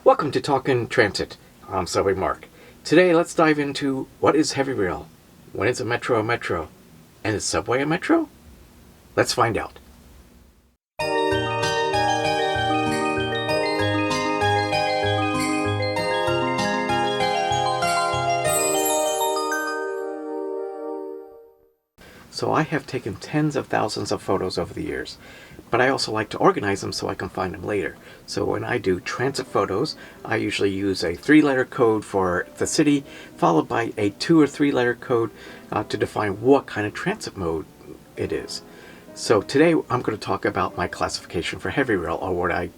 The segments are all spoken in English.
Welcome to Talkin' Transit. I'm Subway Mark. Today let's dive into what is heavy rail, when is a metro, and is subway a metro? Let's find out. So I have taken tens of thousands of photos over the years, but I also like to organize them so I can find them later. So when I do transit photos, I usually use a 3-letter code for the city, followed by a 2 or 3-letter code to define what kind of transit mode it is. So today I'm going to talk about my classification for heavy rail, or what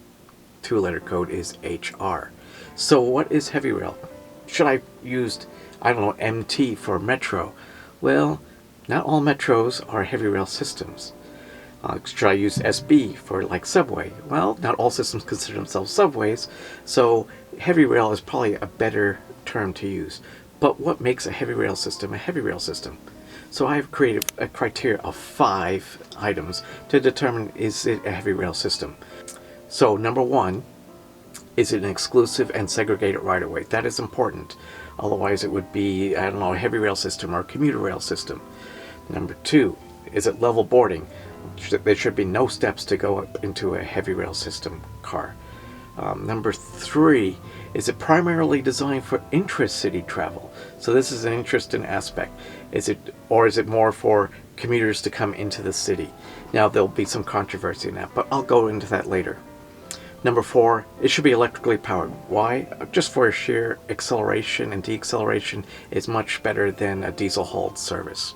2-letter code is HR. So what is heavy rail? Should I use, MT for metro? Well, not all metros are heavy rail systems. Should I use SB for like subway? Well, not all systems consider themselves subways, so heavy rail is probably a better term to use. But what makes a heavy rail system a heavy rail system? So I've created a criteria of 5 items to determine is it a heavy rail system. So number 1, is it an exclusive and segregated right-of-way? That is important. Otherwise it would be, a heavy rail system or a commuter rail system. Number 2, is it level boarding? There should be no steps to go up into a heavy rail system car. Number 3, is it primarily designed for intra-city travel? So this is an interesting aspect. Is it more for commuters to come into the city? Now there'll be some controversy in that, but I'll go into that later. Number 4, it should be electrically powered. Why? Just for sheer acceleration and deceleration is much better than a diesel-hauled service.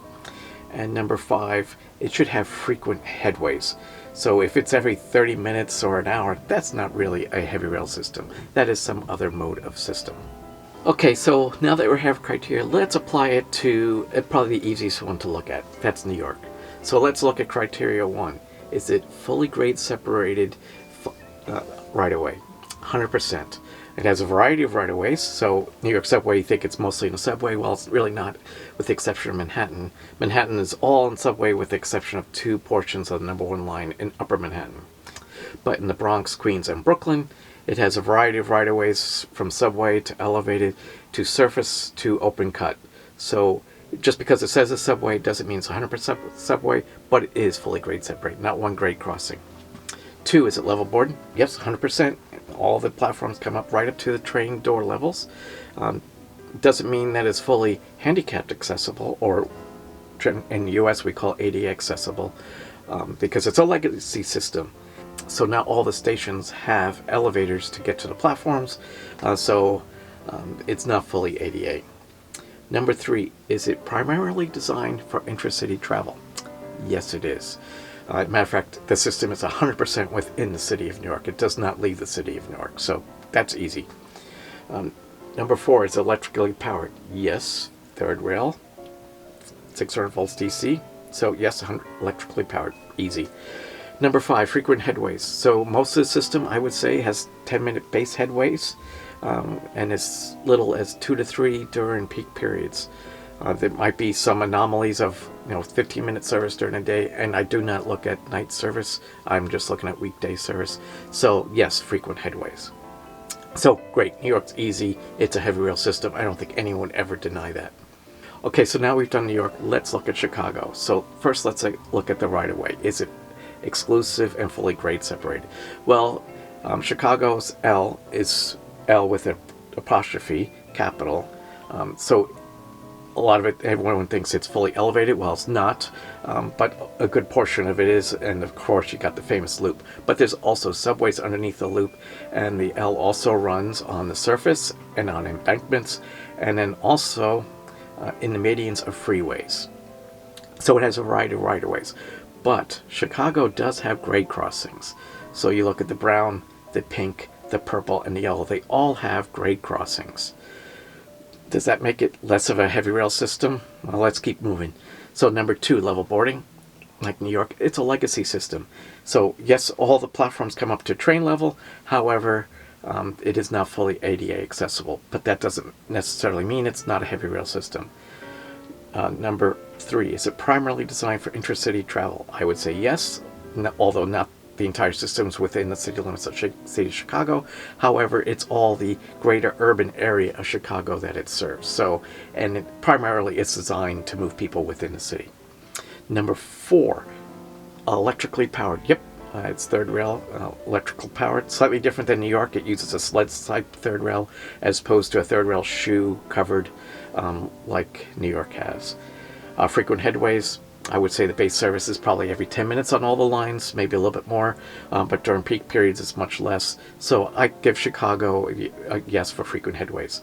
And number 5, it should have frequent headways. So if it's every 30 minutes or an hour, that's not really a heavy rail system. That is some other mode of system. Okay, so now that we have criteria, let's apply it to probably the easiest one to look at. That's New York. So let's look at criteria 1. Is it fully grade separated right-of-way? 100%. It has a variety of right-of-ways, so New York subway, you think it's mostly in a subway. Well, it's really not, with the exception of Manhattan. Manhattan is all in subway with the exception of 2 portions of the number 1 line in Upper Manhattan. But in the Bronx, Queens, and Brooklyn, it has a variety of right-of-ways from subway to elevated to surface to open cut. So just because it says it's subway doesn't mean it's 100% subway, but it is fully grade separated, not one grade crossing. 2, is it level boarding? Yes, 100%. All the platforms come up right up to the train door levels. Doesn't mean that it's fully handicapped accessible, or in the US we call ADA accessible, because it's a legacy system. So not all the stations have elevators to get to the platforms, so it's not fully ADA. Number 3, is it primarily designed for intra-city travel? Yes, it is. Matter of fact, the system is 100% within the city of New York. It does not leave the city of New York, so that's easy. Number 4, is electrically powered? Yes. Third rail, 600 volts DC, so yes, electrically powered, easy. Number 5, frequent headways. So most of the system, I would say, has 10-minute base headways, and as little as 2 to 3 during peak periods. There might be some anomalies of 15-minute service during the day, and I do not look at night service. I'm just looking at weekday service. So yes, frequent headways. So great, New York's easy. It's a heavy rail system. I don't think anyone would ever deny that. Okay, so now we've done New York. Let's look at Chicago. So first, let's look at the right-of-way. Is it exclusive and fully grade separated? Well, Chicago's L is L with an apostrophe, capital. So a lot of it, everyone thinks it's fully elevated. Well, it's not, but a good portion of it is, and of course you got the famous loop. But there's also subways underneath the loop, and the L also runs on the surface and on embankments, and then also in the medians of freeways. So it has a variety of right-of-ways. But Chicago does have grade crossings. So you look at the brown, the pink, the purple, and the yellow. They all have grade crossings. Does that make it less of a heavy rail system? Well, let's keep moving. So number 2, level boarding. Like New York, it's a legacy system. So yes, all the platforms come up to train level. However, it is not fully ADA accessible. But that doesn't necessarily mean it's not a heavy rail system. Number 3, is it primarily designed for intracity travel? I would say yes, although not the entire systems within the city limits of city of Chicago. However, it's all the greater urban area of Chicago that it serves. So, and primarily it's designed to move people within the city. Number 4, electrically powered. Yep, it's third rail, electrical powered. Slightly different than New York. It uses a sled type third rail as opposed to a third rail shoe covered like New York has. Frequent headways. I would say the base service is probably every 10 minutes on all the lines, maybe a little bit more, but during peak periods it's much less. So I give Chicago a yes for frequent headways.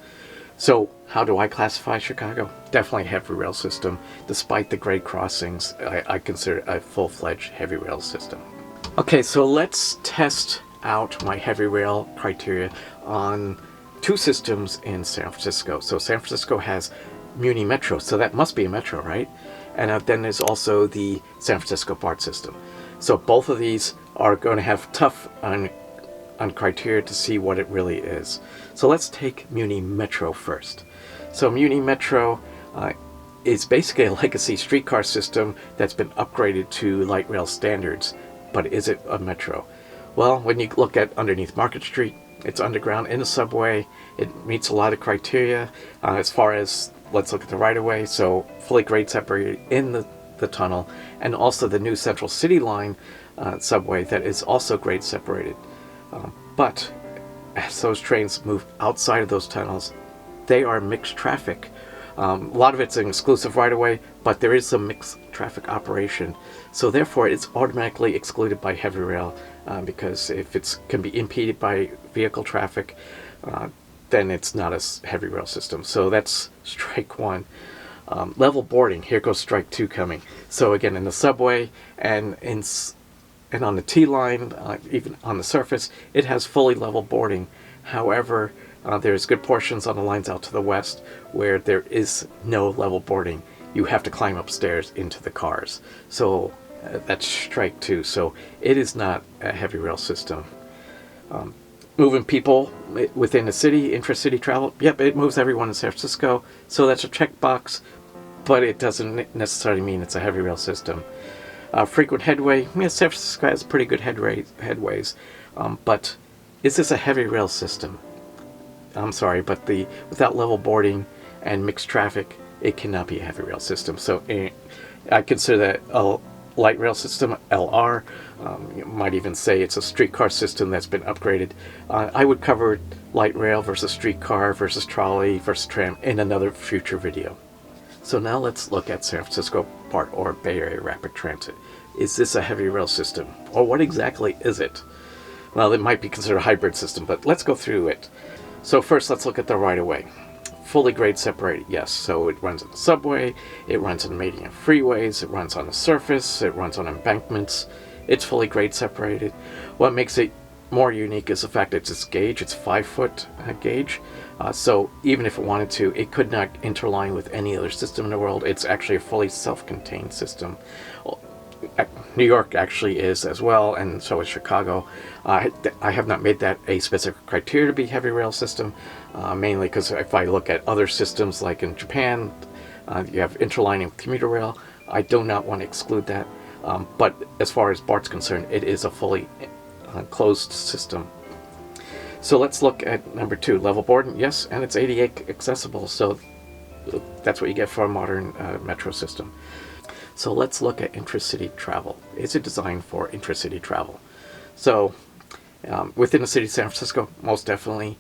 So how do I classify Chicago? Definitely a heavy rail system. Despite the grade crossings, I consider it a full-fledged heavy rail system. Okay, so let's test out my heavy rail criteria on 2 systems in San Francisco. So San Francisco has MUNI Metro, so that must be a metro, right? And then there's also the San Francisco BART system. So both of these are going to have tough on criteria to see what it really is. So let's take MUNI Metro first. So MUNI Metro is basically a legacy streetcar system that's been upgraded to light rail standards. But is it a metro? Well, when you look at underneath Market Street, it's underground in the subway. It meets a lot of criteria as far as, let's look at the right-of-way. So fully grade separated in the tunnel, and also the new Central City Line subway that is also grade separated. But as those trains move outside of those tunnels, they are mixed traffic. A lot of it's an exclusive right-of-way, but there is some mixed traffic operation. So therefore, it's automatically excluded by heavy rail because if it can be impeded by vehicle traffic, then it's not a heavy rail system. So that's strike 1. Level boarding, here goes strike 2 coming. So again, in the subway and on the T line, even on the surface, it has fully level boarding. However, there's good portions on the lines out to the west where there is no level boarding. You have to climb upstairs into the cars. So that's strike 2. So it is not a heavy rail system. Moving people within the city, intra-city travel, yep, it moves everyone in San Francisco. So that's a checkbox, but it doesn't necessarily mean it's a heavy rail system. Frequent headway, yeah, San Francisco has pretty good headways, but is this a heavy rail system? I'm sorry, but without level boarding and mixed traffic, it cannot be a heavy rail system. So I consider that a light rail system, LR. You might even say it's a streetcar system that's been upgraded. I would cover light rail versus streetcar versus trolley versus tram in another future video. So now let's look at San Francisco BART, or Bay Area Rapid Transit. Is this a heavy rail system? Or what exactly is it? Well, it might be considered a hybrid system, but let's go through it. So first, let's look at the right-of-way. Fully grade separated, yes. So it runs on the subway, it runs on median freeways, it runs on the surface, it runs on embankments. It's fully grade separated. What makes it more unique is the fact that it's gauge. It's 5-foot gauge. So even if it wanted to, it could not interline with any other system in the world. It's actually a fully self-contained system. New York actually is as well, and so is Chicago. I have not made that a specific criteria to be heavy rail system, mainly because if I look at other systems like in Japan, you have interlining with commuter rail. I do not want to exclude that, but as far as BART's concerned, it is a fully closed system. So let's look at number 2, level boarding. Yes, and it's ADA accessible, so that's what you get for a modern metro system. So let's look at intracity travel. Is it designed for intracity travel? So within the city of San Francisco, most definitely.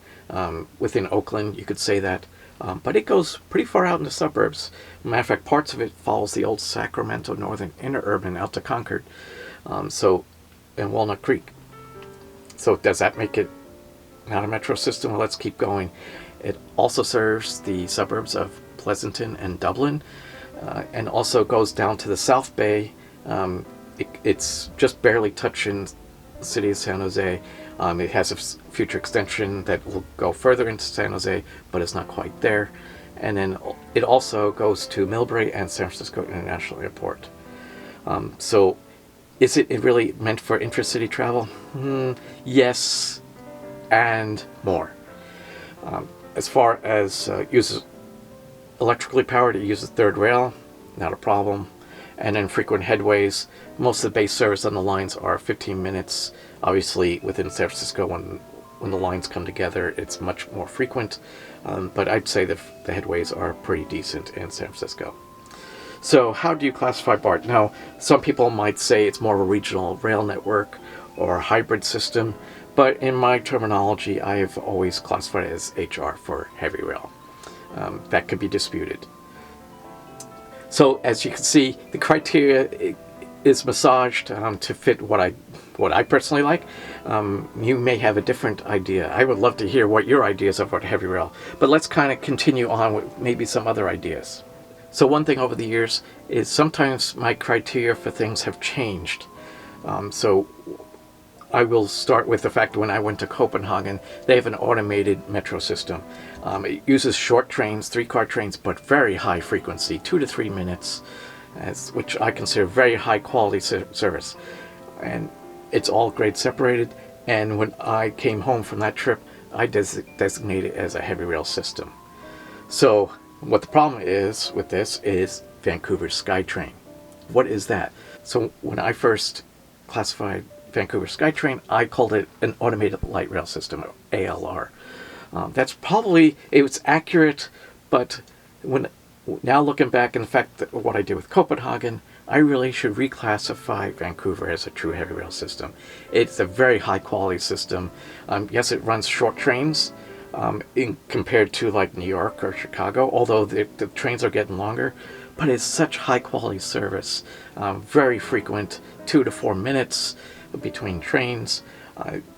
Within Oakland, you could say that. But it goes pretty far out in the suburbs. Matter of fact, parts of it follows the old Sacramento Northern Interurban out to Concord, and Walnut Creek. So does that make it not a metro system? Well, let's keep going. It also serves the suburbs of Pleasanton and Dublin, and also goes down to the South Bay. It's just barely touching the city of San Jose. It has a future extension that will go further into San Jose, but it's not quite there. And then it also goes to Millbrae and San Francisco International Airport. So is it really meant for intracity travel? Yes, and more. As far as uses electrically powered, it uses third rail, not a problem. and then frequent headways. Most of the base service on the lines are 15 minutes. Obviously, within San Francisco, when the lines come together, it's much more frequent. But I'd say the headways are pretty decent in San Francisco. So how do you classify BART? Now, some people might say it's more of a regional rail network or a hybrid system, but in my terminology, I have always classified it as HR for heavy rail. That could be disputed. So as you can see, the criteria is massaged to fit what I personally like. You may have a different idea. I would love to hear what your ideas are about heavy rail, but let's kind of continue on with maybe some other ideas. So one thing over the years is sometimes my criteria for things have changed. So I will start with the fact that when I went to Copenhagen, they have an automated metro system. It uses short trains, 3-car trains, but very high frequency, 2 to 3 minutes, which I consider very high quality service. And it's all grade separated. And when I came home from that trip, I designated it as a heavy rail system. So what the problem is with this is Vancouver SkyTrain. What is that? So when I first classified Vancouver SkyTrain, I called it an automated light rail system, or ALR. That's probably, it was accurate, but now looking back, in fact, what I did with Copenhagen, I really should reclassify Vancouver as a true heavy rail system. It's a very high quality system. Yes, it runs short trains compared to like New York or Chicago, although the trains are getting longer, but it's such high quality service. Very frequent, 2 to 4 minutes between trains.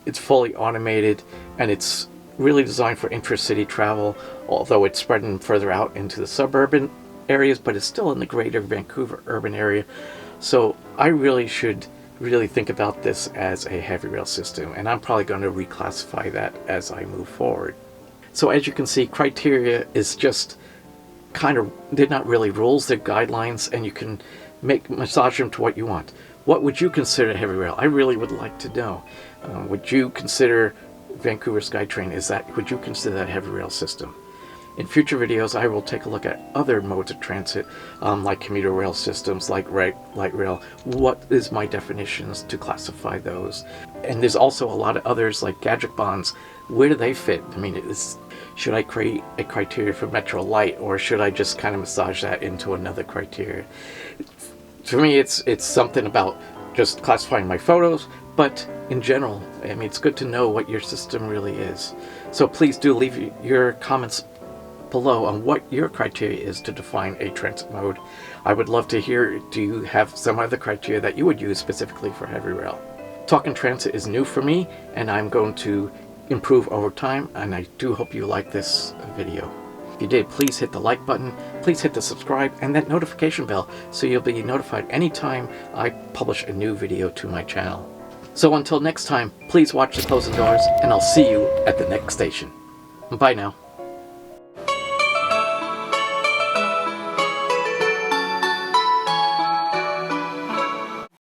It's fully automated, and it's really designed for intracity travel, although it's spreading further out into the suburban areas, but it's still in the greater Vancouver urban area. So I really should think about this as a heavy rail system, and I'm probably going to reclassify that as I move forward. So as you can see, criteria is just they're not really rules, they're guidelines, and you can massage them to what you want. What would you consider heavy rail? I really would like to know. Would you consider Vancouver SkyTrain, would you consider that heavy rail system? In future videos, I will take a look at other modes of transit, like commuter rail systems, like light rail. What is my definitions to classify those? And there's also a lot of others, like gadget bonds. Where do they fit? I mean, should I create a criteria for Metro Light, or should I just kind of massage that into another criteria? For me, it's something about just classifying my photos, but in general, I mean, it's good to know what your system really is. So please do leave your comments below on what your criteria is to define a transit mode. I would love to hear, do you have some other criteria that you would use specifically for heavy rail? Talking transit is new for me, and I'm going to improve over time, and I do hope you like this video. If you did, please hit the like button, please hit the subscribe and that notification bell so you'll be notified anytime I publish a new video to my channel. So until next time, please watch the closing doors, and I'll see you at the next station. Bye now.